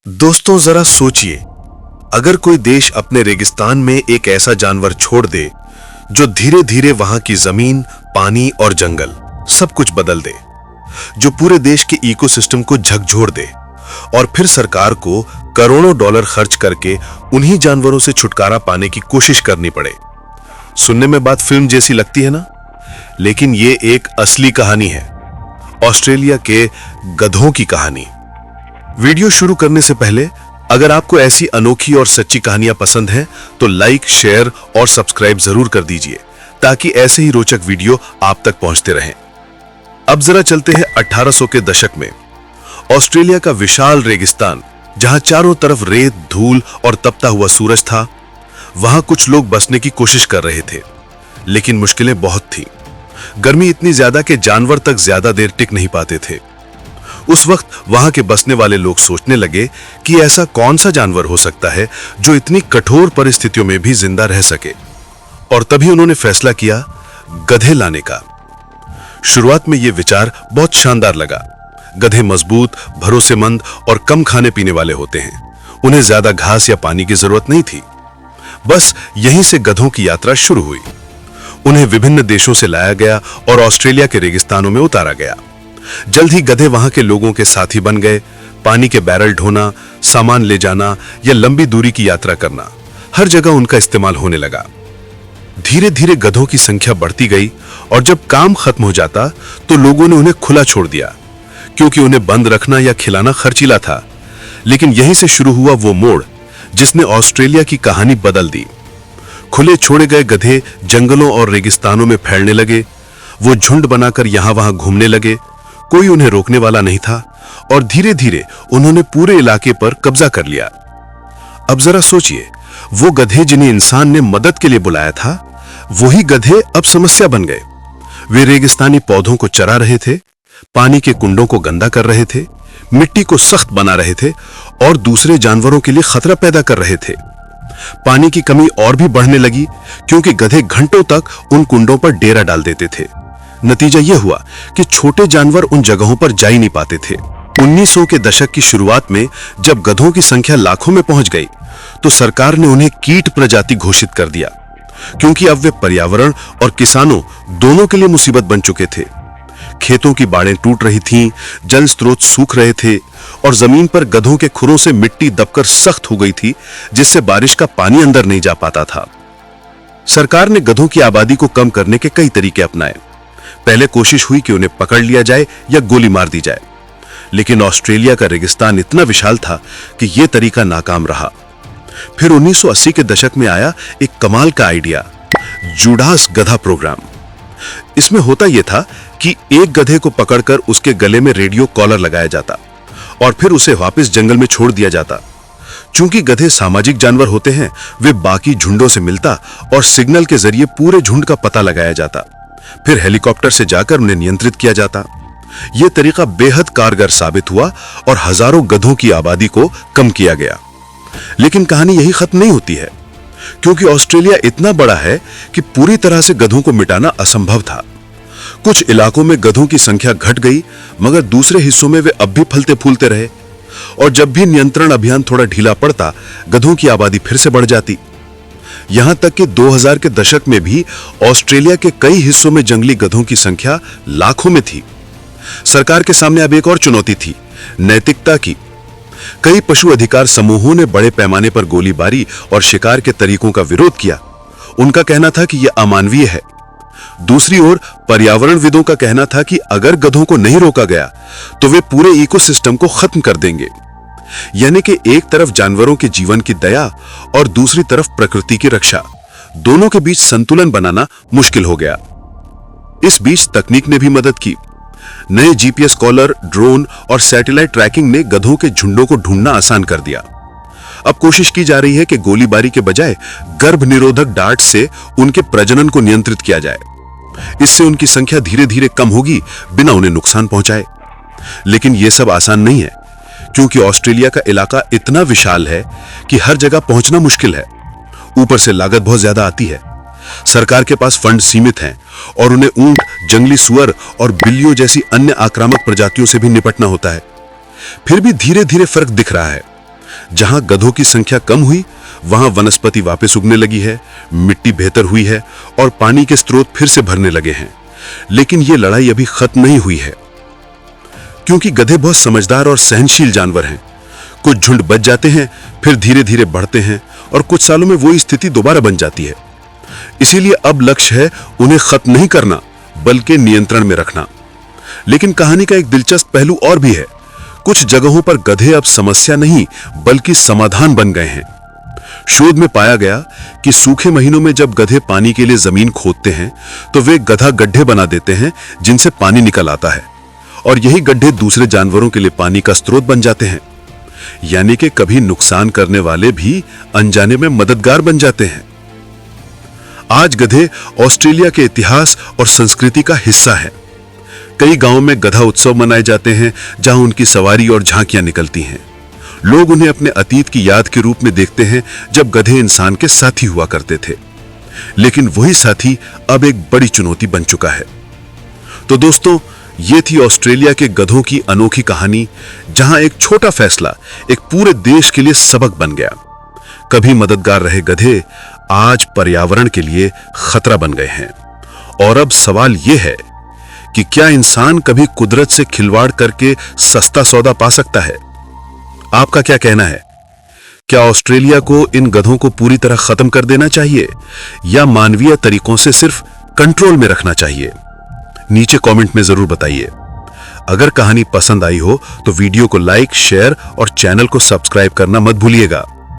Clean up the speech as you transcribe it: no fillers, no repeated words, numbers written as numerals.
दोस्तों जरा सोचिए, अगर कोई देश अपने रेगिस्तान में एक ऐसा जानवर छोड़ दे जो धीरे धीरे वहां की जमीन, पानी और जंगल सब कुछ बदल दे, जो पूरे देश के इकोसिस्टम को झकझोर दे और फिर सरकार को करोड़ों डॉलर खर्च करके उन्हीं जानवरों से छुटकारा पाने की कोशिश करनी पड़े। सुनने में बात फिल्म जैसी लगती है ना, लेकिन ये एक असली कहानी है, ऑस्ट्रेलिया के गधों की कहानी। वीडियो शुरू करने से पहले अगर आपको ऐसी अनोखी और सच्ची कहानियां पसंद हैं तो लाइक, शेयर और सब्सक्राइब जरूर कर दीजिए ताकि ऐसे ही रोचक वीडियो आप तक पहुंचते रहें। अब जरा चलते हैं 1800 के दशक में। ऑस्ट्रेलिया का विशाल रेगिस्तान, जहां चारों तरफ रेत, धूल और तपता हुआ सूरज था, वहां कुछ लोग बसने की कोशिश कर रहे थे, लेकिन मुश्किलें बहुत थीं। गर्मी इतनी ज्यादा कि जानवर तक ज्यादा देर टिक नहीं पाते थे। उस वक्त वहां के बसने वाले लोग सोचने लगे कि ऐसा कौन सा जानवर हो सकता है जो इतनी कठोर परिस्थितियों में भी जिंदा रह सके, और तभी उन्होंने फैसला किया गधे लाने का। शुरुआत में यह विचार बहुत शानदार लगा। गधे मजबूत, भरोसेमंद और कम खाने पीने वाले होते हैं। उन्हें ज्यादा घास या पानी की जरूरत नहीं थी। बस यहीं से गधों की यात्रा शुरू हुई। उन्हें विभिन्न देशों से लाया गया और ऑस्ट्रेलिया के रेगिस्तानों में उतारा गया। जल्द ही गधे वहां के लोगों के साथी बन गए। पानी के बैरल ढोना, सामान ले जाना या लंबी दूरी की यात्रा करना, हर जगह उनका इस्तेमाल होने लगा। धीरे धीरे गधों की संख्या बढ़ती गई और जब काम खत्म हो जाता तो लोगों ने उन्हें खुला छोड़ दिया, क्योंकि उन्हें बंद रखना या खिलाना खर्चीला था। लेकिन यहीं से शुरू हुआ वो मोड़ जिसने ऑस्ट्रेलिया की कहानी बदल दी। खुले छोड़े गए गधे जंगलों और रेगिस्तानों में फैलने लगे। वो झुंड बनाकर यहां वहां घूमने लगे। कोई उन्हें रोकने वाला नहीं था और धीरे धीरे उन्होंने पूरे इलाके पर कब्जा कर लिया। अब जरा सोचिए, वो गधे जिन्हें इंसान ने मदद के लिए बुलाया था, वही गधे अब समस्या बन गए। वे रेगिस्तानी पौधों को चरा रहे थे, पानी के कुंडों को गंदा कर रहे थे, मिट्टी को सख्त बना रहे थे और दूसरे जानवरों के लिए खतरा पैदा कर रहे थे। पानी की कमी और भी बढ़ने लगी क्योंकि गधे घंटों तक उन कुंडों पर डेरा डाल देते थे। नतीजा यह हुआ कि छोटे जानवर उन जगहों पर जा ही नहीं पाते थे। 1900 के दशक की शुरुआत में जब गधों की संख्या लाखों में पहुंच गई तो सरकार ने उन्हें कीट प्रजाति घोषित कर दिया, क्योंकि अब वे पर्यावरण और किसानों दोनों के लिए मुसीबत बन चुके थे। खेतों की बाड़ें टूट रही थीं, जल स्रोत सूख रहे थे और जमीन पर गधों के खुरों से मिट्टी दबकर सख्त हो गई थी, जिससे बारिश का पानी अंदर नहीं जा पाता था। सरकार ने गधों की आबादी को कम करने के कई तरीके अपनाए। पहले कोशिश हुई कि उन्हें पकड़ लिया जाए या गोली मार दी जाए, लेकिन ऑस्ट्रेलिया का रेगिस्तान इतना विशाल था कि यह तरीका नाकाम रहा। फिर 1980 के दशक में आया एक कमाल का आइडिया, जुडास गधा प्रोग्राम। इसमें होता यह था कि एक गधे को पकड़कर उसके गले में रेडियो कॉलर लगाया जाता और फिर उसे वापस जंगल में छोड़ दिया जाता। चूंकि गधे सामाजिक जानवर होते हैं, वे बाकी झुंडों से मिलता और सिग्नल के जरिए पूरे झुंड का पता लगाया जाता। फिर हेलीकॉप्टर से जाकर उन्हें नियंत्रित किया जाता। यह तरीका बेहद कारगर साबित हुआ और हजारों गधों की आबादी को कम किया गया। लेकिन कहानी यही खत्म नहीं होती है, क्योंकि ऑस्ट्रेलिया इतना बड़ा है कि पूरी तरह से गधों को मिटाना असंभव था। कुछ इलाकों में गधों की संख्या घट गई, मगर दूसरे हिस्सों में वे अब भी फलते फूलते रहे और जब भी नियंत्रण अभियान थोड़ा ढीला पड़ता, गधों की आबादी फिर से बढ़ जाती। यहां तक कि 2000 के दशक में भी ऑस्ट्रेलिया के कई हिस्सों में जंगली गधों की संख्या लाखों में थी। सरकार के सामने अब एक और चुनौती थी, नैतिकता की। कई पशु अधिकार समूहों ने बड़े पैमाने पर गोलीबारी और शिकार के तरीकों का विरोध किया। उनका कहना था कि यह अमानवीय है। दूसरी ओर पर्यावरणविदों का कहना था कि अगर गधों को नहीं रोका गया तो वे पूरे इकोसिस्टम को खत्म कर देंगे। यानी कि एक तरफ जानवरों के जीवन की दया और दूसरी तरफ प्रकृति की रक्षा, दोनों के बीच संतुलन बनाना मुश्किल हो गया। इस बीच तकनीक ने भी मदद की। नए जीपीएस कॉलर, ड्रोन और सैटेलाइट ट्रैकिंग ने गधों के झुंडों को ढूंढना आसान कर दिया। अब कोशिश की जा रही है कि गोलीबारी के बजाय गर्भ निरोधक डार्ट से उनके प्रजनन को नियंत्रित किया जाए। इससे उनकी संख्या धीरे धीरे कम होगी, बिना उन्हें नुकसान पहुंचाए। लेकिन यह सब आसान नहीं है, क्योंकि ऑस्ट्रेलिया का इलाका इतना विशाल है कि हर जगह पहुंचना मुश्किल है। ऊपर से लागत बहुत ज्यादा आती है। सरकार के पास फंड सीमित हैं और उन्हें ऊंट, जंगली सुअर और बिल्लियों जैसी अन्य आक्रामक प्रजातियों से भी निपटना होता है। फिर भी धीरे धीरे फर्क दिख रहा है। जहां गधों की संख्या कम हुई, वहां वनस्पति वापस उगने लगी है, मिट्टी बेहतर हुई है और पानी के स्रोत फिर से भरने लगे हैं। लेकिन यह लड़ाई अभी खत्म नहीं हुई है, क्योंकि गधे बहुत समझदार और सहनशील जानवर हैं। कुछ झुंड बच जाते हैं, फिर धीरे धीरे बढ़ते हैं और कुछ सालों में वही स्थिति दोबारा बन जाती है। इसीलिए अब लक्ष्य है उन्हें खत्म नहीं करना, बल्कि नियंत्रण में रखना। लेकिन कहानी का एक दिलचस्प पहलू और भी है। कुछ जगहों पर गधे अब समस्या नहीं बल्कि समाधान बन गए हैं। शोध में पाया गया कि सूखे महीनों में जब गधे पानी के लिए जमीन खोदते हैं तो वे गधा गड्ढे बना देते हैं जिनसे पानी निकल आता है, और यही गड्ढे दूसरे जानवरों के लिए पानी का स्रोत बन जाते हैं। यानी कि कभी नुकसान करने वाले भी अनजाने में मददगार बन जाते हैं। आज गधे ऑस्ट्रेलिया के इतिहास और संस्कृति का हिस्सा है। कई गांवों में गधा उत्सव मनाए जाते हैं जहां उनकी सवारी और झांकियां निकलती हैं। लोग उन्हें अपने अतीत की याद के रूप में देखते हैं, जब गधे इंसान के साथी हुआ करते थे। लेकिन वही साथी अब एक बड़ी चुनौती बन चुका है। तो दोस्तों, ये थी ऑस्ट्रेलिया के गधों की अनोखी कहानी, जहां एक छोटा फैसला एक पूरे देश के लिए सबक बन गया। कभी मददगार रहे गधे आज पर्यावरण के लिए खतरा बन गए हैं। और अब सवाल यह है कि क्या इंसान कभी कुदरत से खिलवाड़ करके सस्ता सौदा पा सकता है? आपका क्या कहना है? क्या ऑस्ट्रेलिया को इन गधों को पूरी तरह खत्म कर देना चाहिए या मानवीय तरीकों से सिर्फ कंट्रोल में रखना चाहिए? नीचे कमेंट में जरूर बताइए। अगर कहानी पसंद आई हो तो वीडियो को लाइक, शेयर और चैनल को सब्सक्राइब करना मत भूलिएगा।